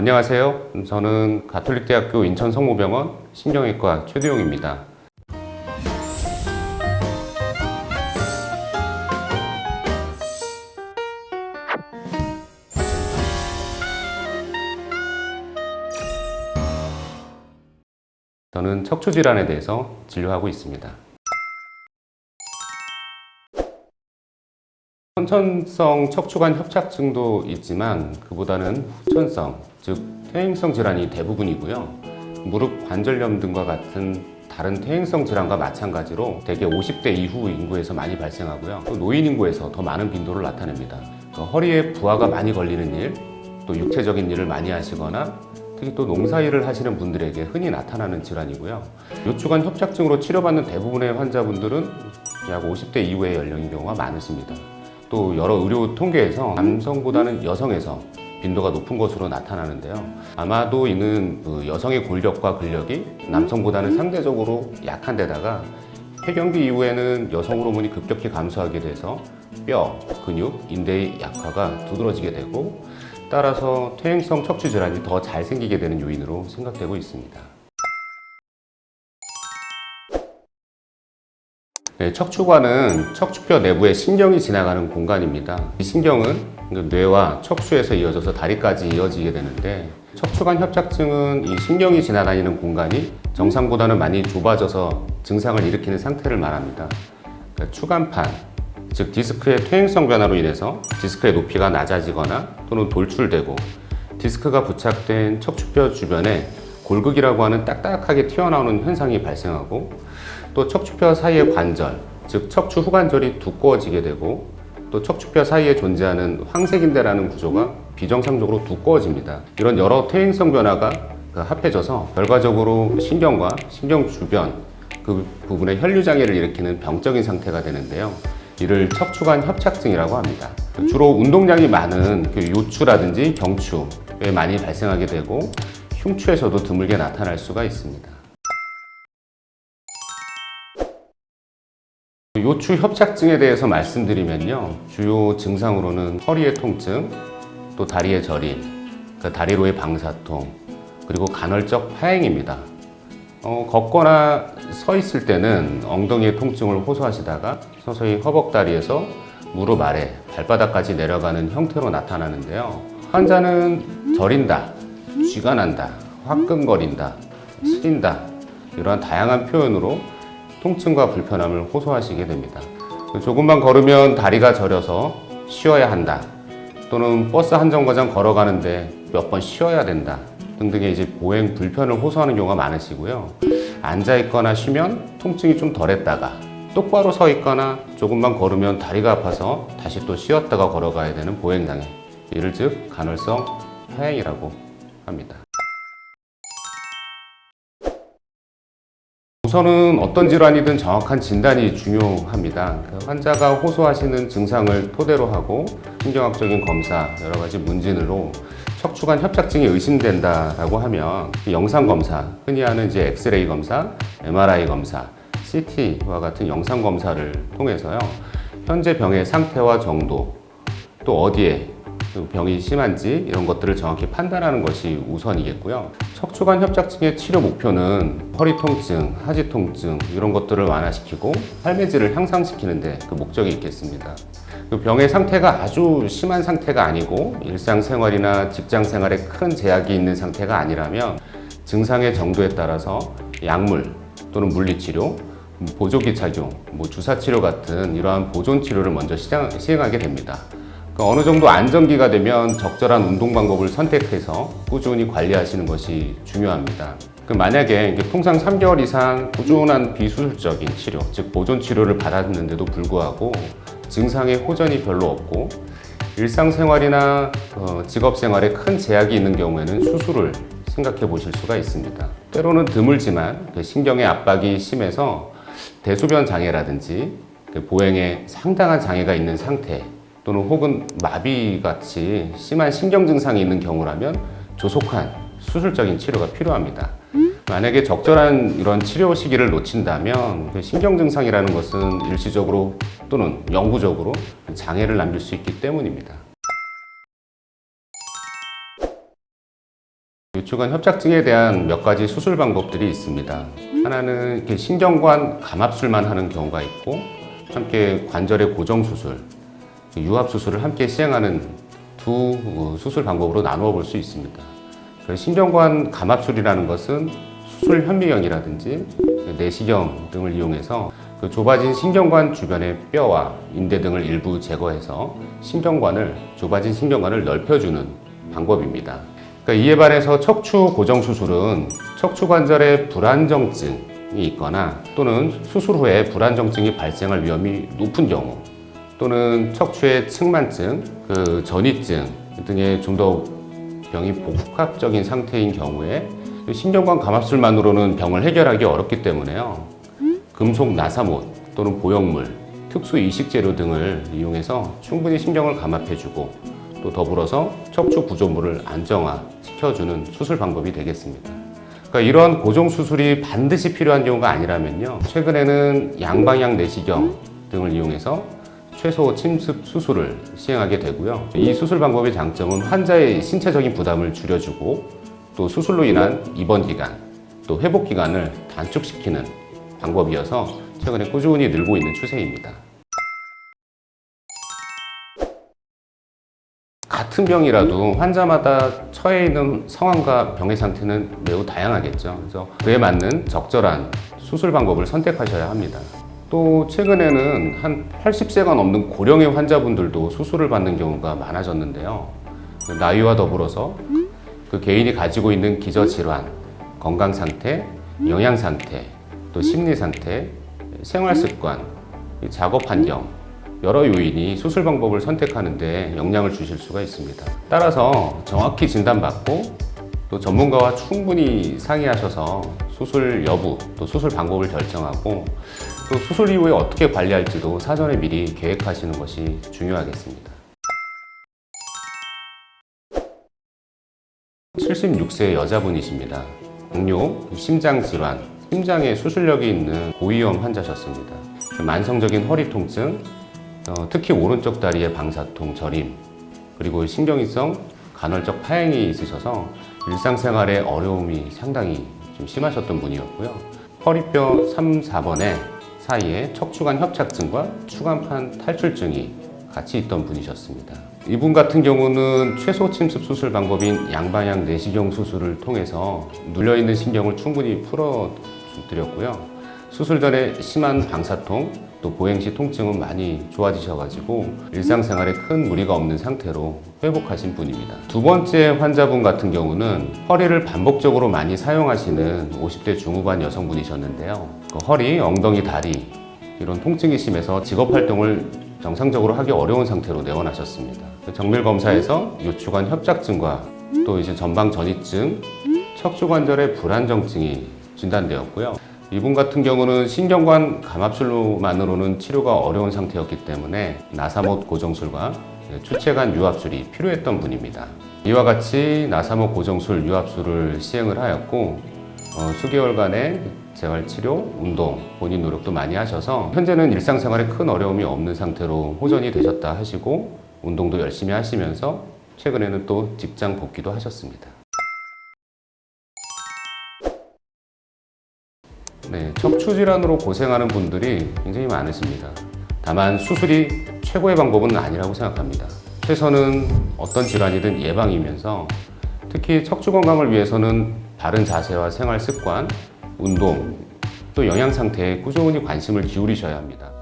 안녕하세요. 저는 가톨릭대학교 인천성모병원 신경외과 최두용입니다. 저는 척추질환에 대해서 진료하고 있습니다. 선천성 척추관 협착증도 있지만 그보다는 후천성, 즉 퇴행성 질환이 대부분이고요. 무릎 관절염 등과 같은 다른 퇴행성 질환과 마찬가지로 대개 50대 이후 인구에서 많이 발생하고요. 또 노인 인구에서 더 많은 빈도를 나타냅니다. 허리에 부하가 많이 걸리는 일, 또 육체적인 일을 많이 하시거나 특히 또 농사일을 하시는 분들에게 흔히 나타나는 질환이고요. 요추관 협착증으로 치료받는 대부분의 환자분들은 약 50대 이후의 연령인 경우가 많으십니다. 또 여러 의료 통계에서 남성보다는 여성에서 빈도가 높은 것으로 나타나는데요. 아마도 이는 여성의 골격과 근력이 남성보다는 상대적으로 약한 데다가 폐경기 이후에는 여성 호르몬이 급격히 감소하게 돼서 뼈, 근육, 인대의 약화가 두드러지게 되고 따라서 퇴행성 척추 질환이 더 잘 생기게 되는 요인으로 생각되고 있습니다. 네, 척추관은 척추뼈 내부에 신경이 지나가는 공간입니다. 이 신경은 뇌와 척추에서 이어져서 다리까지 이어지게 되는데 척추관 협착증은 이 신경이 지나다니는 공간이 정상보다는 많이 좁아져서 증상을 일으키는 상태를 말합니다. 그러니까 추간판, 즉 디스크의 퇴행성 변화로 인해서 디스크의 높이가 낮아지거나 또는 돌출되고 디스크가 부착된 척추뼈 주변에 골극이라고 하는 딱딱하게 튀어나오는 현상이 발생하고 또 척추뼈 사이의 관절, 즉 척추 후관절이 두꺼워지게 되고 또 척추뼈 사이에 존재하는 황색인대라는 구조가 비정상적으로 두꺼워집니다. 이런 여러 퇴행성 변화가 합해져서 결과적으로 신경과 신경 주변 그 부분에 혈류장애를 일으키는 병적인 상태가 되는데요. 이를 척추관 협착증이라고 합니다. 주로 운동량이 많은 요추라든지 경추에 많이 발생하게 되고 흉추에서도 드물게 나타날 수가 있습니다. 요추 협착증에 대해서 말씀드리면요. 주요 증상으로는 허리의 통증, 또 다리의 저림, 다리로의 방사통, 그리고 간헐적 파행입니다. 걷거나 서 있을 때는 엉덩이의 통증을 호소하시다가 서서히 허벅다리에서 무릎 아래, 발바닥까지 내려가는 형태로 나타나는데요. 환자는 저린다, 쥐가 난다, 화끈거린다, 시린다 이러한 다양한 표현으로 통증과 불편함을 호소하시게 됩니다. 조금만 걸으면 다리가 저려서 쉬어야 한다, 또는 버스 한 정거장 걸어가는데 몇 번 쉬어야 된다 등등의 이제 보행 불편을 호소하는 경우가 많으시고요. 앉아 있거나 쉬면 통증이 좀 덜했다가 똑바로 서 있거나 조금만 걸으면 다리가 아파서 다시 또 쉬었다가 걸어가야 되는 보행장애, 이를 즉 간헐성 파행이라고 합니다. 우선은 어떤 질환이든 정확한 진단이 중요합니다. 환자가 호소하시는 증상을 토대로 하고 신경학적인 검사, 여러 가지 문진으로 척추관 협착증이 의심된다라고 하면 영상 검사, 흔히 하는 이제 엑스레이 검사, MRI 검사, CT와 같은 영상 검사를 통해서요. 현재 병의 상태와 정도, 또 어디에 병이 심한지 이런 것들을 정확히 판단하는 것이 우선이겠고요. 척추관 협착증의 치료 목표는 허리 통증, 하지 통증 이런 것들을 완화시키고 삶의질을 향상시키는 데 그 목적이 있겠습니다. 그 병의 상태가 아주 심한 상태가 아니고 일상생활이나 직장생활에 큰 제약이 있는 상태가 아니라면 증상의 정도에 따라서 약물 또는 물리치료, 보조기 착용, 주사치료 같은 이러한 보존치료를 먼저 시행하게 됩니다. 어느 정도 안정기가 되면 적절한 운동 방법을 선택해서 꾸준히 관리하시는 것이 중요합니다. 만약에 통상 3개월 이상 꾸준한 비수술적인 치료, 즉 보존 치료를 받았는데도 불구하고 증상의 호전이 별로 없고 일상생활이나 직업생활에 큰 제약이 있는 경우에는 수술을 생각해 보실 수가 있습니다. 때로는 드물지만 신경의 압박이 심해서 대소변 장애라든지 보행에 상당한 장애가 있는 상태, 또는 혹은 마비같이 심한 신경 증상이 있는 경우라면 조속한 수술적인 치료가 필요합니다. 만약에 적절한 이런 치료 시기를 놓친다면 신경 증상이라는 것은 일시적으로 또는 영구적으로 장애를 남길 수 있기 때문입니다. 요추관 협착증에 대한 몇 가지 수술 방법들이 있습니다. 하나는 이렇게 신경관 감압술만 하는 경우가 있고, 함께 관절의 고정 수술, 유압 수술을 함께 시행하는 두 수술 방법으로 나누어 볼 수 있습니다. 신경관 감압술이라는 것은 수술 현미경이라든지 내시경 등을 이용해서 그 좁아진 신경관 주변의 뼈와 인대 등을 일부 제거해서 좁아진 신경관을 넓혀주는 방법입니다. 그러니까 이에 반해서 척추 고정 수술은 척추 관절에 불안정증이 있거나 또는 수술 후에 불안정증이 발생할 위험이 높은 경우, 또는 척추의 측만증, 전이증 등의 좀 더 병이 복합적인 상태인 경우에 신경관 감압술만으로는 병을 해결하기 어렵기 때문에요. 금속 나사못 또는 보형물, 특수 이식재료 등을 이용해서 충분히 신경을 감압해주고 또 더불어서 척추 구조물을 안정화시켜주는 수술 방법이 되겠습니다. 그러니까 이런 고정 수술이 반드시 필요한 경우가 아니라면요, 최근에는 양방향 내시경 등을 이용해서 최소 침습 수술을 시행하게 되고요. 이 수술 방법의 장점은 환자의 신체적인 부담을 줄여주고 또 수술로 인한 입원 기간, 또 회복 기간을 단축시키는 방법이어서 최근에 꾸준히 늘고 있는 추세입니다. 같은 병이라도 환자마다 처해 있는 상황과 병의 상태는 매우 다양하겠죠. 그래서 그에 맞는 적절한 수술 방법을 선택하셔야 합니다. 또 최근에는 한 80세가 넘는 고령의 환자분들도 수술을 받는 경우가 많아졌는데요. 나이와 더불어서 그 개인이 가지고 있는 기저질환, 건강 상태, 영양 상태, 또 심리 상태, 생활 습관, 작업 환경, 여러 요인이 수술 방법을 선택하는 데 영향을 주실 수가 있습니다. 따라서 정확히 진단받고 또 전문가와 충분히 상의하셔서 수술 여부, 또 수술 방법을 결정하고 또 수술 이후에 어떻게 관리할지도 사전에 미리 계획하시는 것이 중요하겠습니다. 76세 여자분이십니다. 당뇨, 심장질환, 심장에 수술력이 있는 고위험 환자셨습니다. 만성적인 허리 통증, 특히 오른쪽 다리의 방사통, 저림, 그리고 신경이성 간헐적 파행이 있으셔서 일상생활에 어려움이 상당히 좀 심하셨던 분이었고요. 허리뼈 3, 4번에 사이에 척추관 협착증과 추간판 탈출증이 같이 있던 분이셨습니다. 이분 같은 경우는 최소 침습 수술 방법인 양방향 내시경 수술을 통해서 눌려있는 신경을 충분히 풀어드렸고요. 수술 전에 심한 방사통, 또 보행 시 통증은 많이 좋아지셔가지고 일상생활에 큰 무리가 없는 상태로 회복하신 분입니다. 두 번째 환자분 같은 경우는 허리를 반복적으로 많이 사용하시는 50대 중후반 여성분이셨는데요. 허리, 엉덩이, 다리 이런 통증이 심해서 직업활동을 정상적으로 하기 어려운 상태로 내원하셨습니다. 정밀 검사에서 요추관 협착증과 또 이제 전방 전이증, 척추관절의 불안정증이 진단되었고요. 이분 같은 경우는 신경관 감압술로만으로는 치료가 어려운 상태였기 때문에 나사못 고정술과 추체관 유압술이 필요했던 분입니다. 이와 같이 나사못 고정술, 유압술을 시행을 하였고 수개월간의 재활치료, 운동, 본인 노력도 많이 하셔서 현재는 일상생활에 큰 어려움이 없는 상태로 호전이 되셨다 하시고 운동도 열심히 하시면서 최근에는 또 직장 복귀도 하셨습니다. 네, 척추 질환으로 고생하는 분들이 굉장히 많으십니다. 다만 수술이 최고의 방법은 아니라고 생각합니다. 최선은 어떤 질환이든 예방이면서 특히 척추 건강을 위해서는 바른 자세와 생활 습관, 운동, 또 영양 상태에 꾸준히 관심을 기울이셔야 합니다.